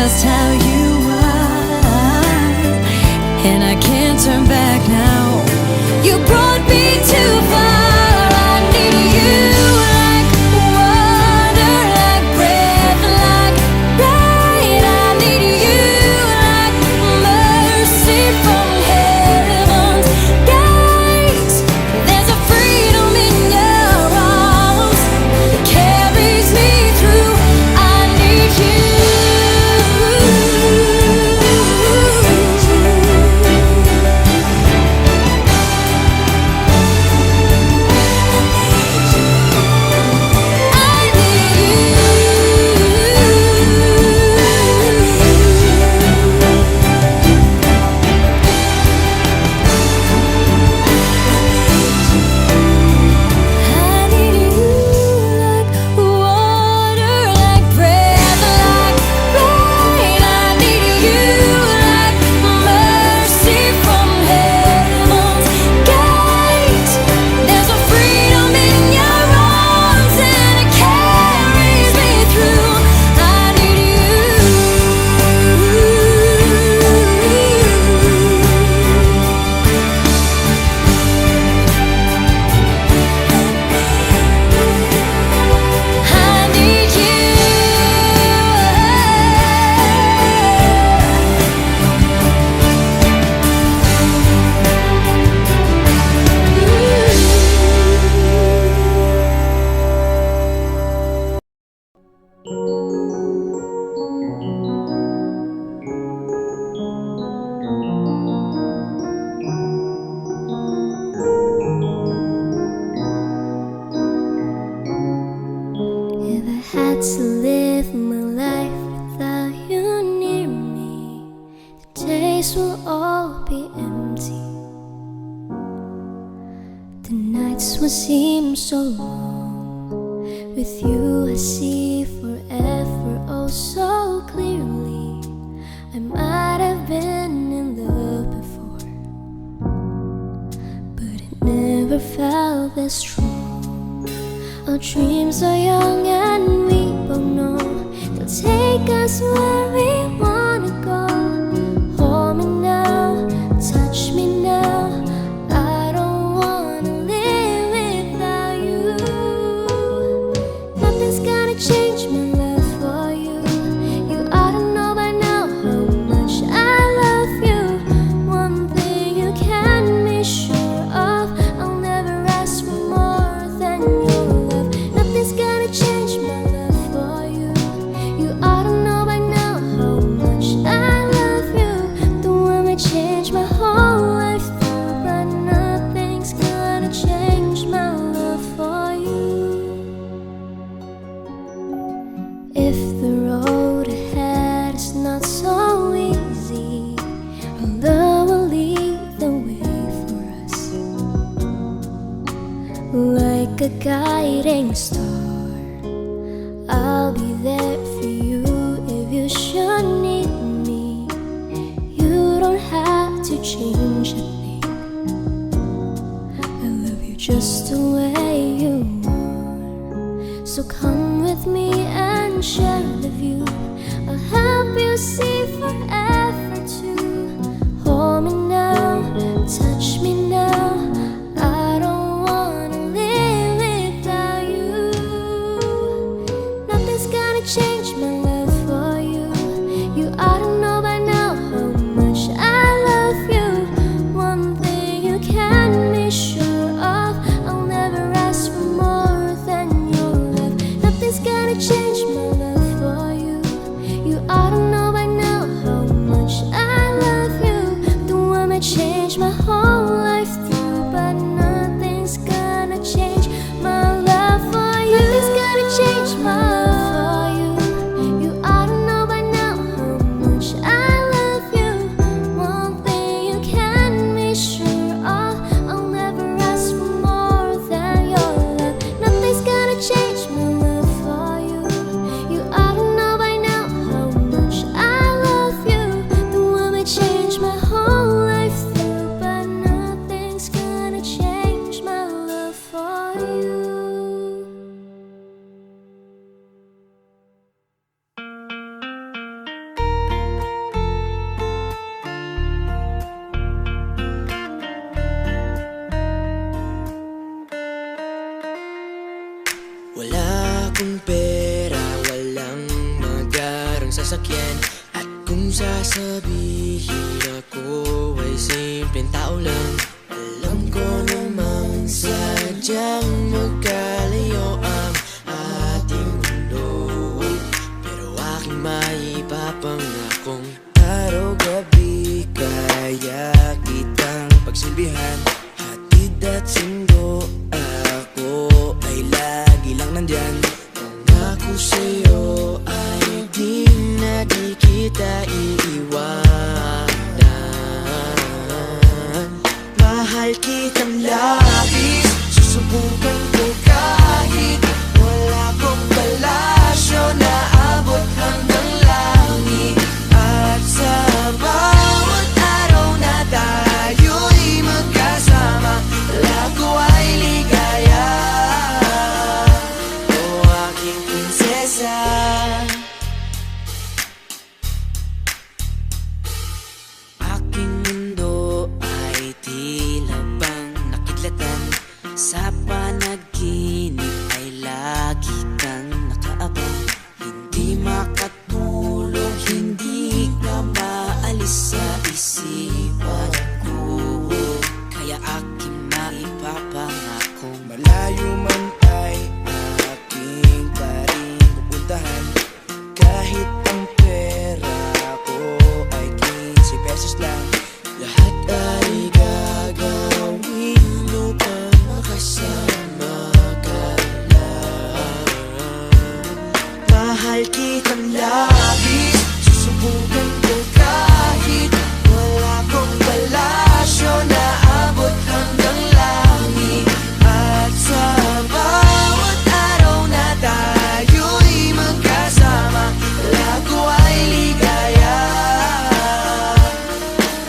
just how you are, and I can't turn back now. You brought me too far. I need you like water, like breath, like rain. I need you like mercy from heaven's gates. There's a freedom in your arms that carries me through. I need you. If I had to live my life without you near me, the days will all be empty. The nights will seem so long. With you I see forever oh so clearly. I might have been in love before, but it never felt this strong. Our dreams are young and we both know they'll take us where we wanna go. Hold me now, touch me now. I don't wanna live without you. Nothing's gonna change my love for you. You ought to know by now how much I love you. One thing you can be sure of, I'll never ask for more than you. Nothing's gonna change my love for you. You ought to know by now how much I love you. The one that changed my whole life through, but nothing's gonna change my love for you. If the road ahead is not so easy, our love will lead the way for us, like a guiding star. I'll be there for you if you should need me. You don't have to change a thing. I love you just the way you are. So come with me and share the view. I'll help you see forever too. Hold me now, touch me now. I don't wanna live without you. Nothing's gonna change my love for you. You ought to know by now how much I love you. One thing you can be sure of, I'll never ask for more than your love. Nothing's gonna change my love for you. You ought to know by now how much akong pera, walang magarang sasakyan. At kung sasabihin ako ay simpleng tao lang, alam ko namang sadyang magkalayo ang ating mundo. Pero aking maipapangakong araw-gabi kaya kitang pagsilbihan. Hatid at sundo, ako ay lagi lang nandyan. Kung ako sa'yo ay di na di kita iiwanan. Mahal kitang labis, susubukan ko kahit wala kong palasyo na abot hanggang langit. At sa bawat araw na tayo'y magkasama, lago ay ligaya. O aking prinsesa, aking mundo ay tila bang nakidlatan. Sa panaginip ay lagi kang nakaabang. Hindi makatulog, hindi ka maalis sa isipan ko. Kaya aking maipapangakong malayo man ay aking pa rin pupuntahan. Kahit ang pera ko ay 15 pesos lang, lahat ay gagawin upang makasama ka lang. Mahal kitang labis, susubukan ko kahit wala kong palasyo na abot hanggang langit. At sa bawat araw na tayo'y magkasama, lago ay ligaya.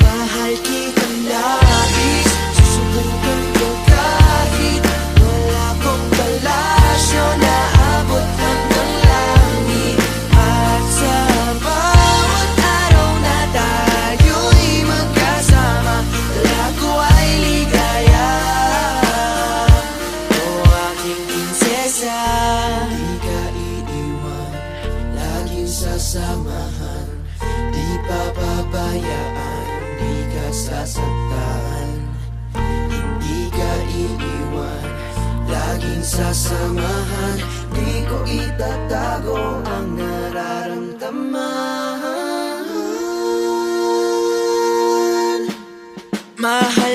Mahal kitang labis, susubukan ko kahit wala kong palasyo na abot hanggang langit. At sa bawat araw na tayo'y magkasama, lago ay ligaya. O aking prinsesa, di ka iiwan, laging sasamahan. Di papabayaan, di ka sasaktan. Hindi ka iiwan, laging sasamahan. Di ko itatago ang nararamdaman. Mahal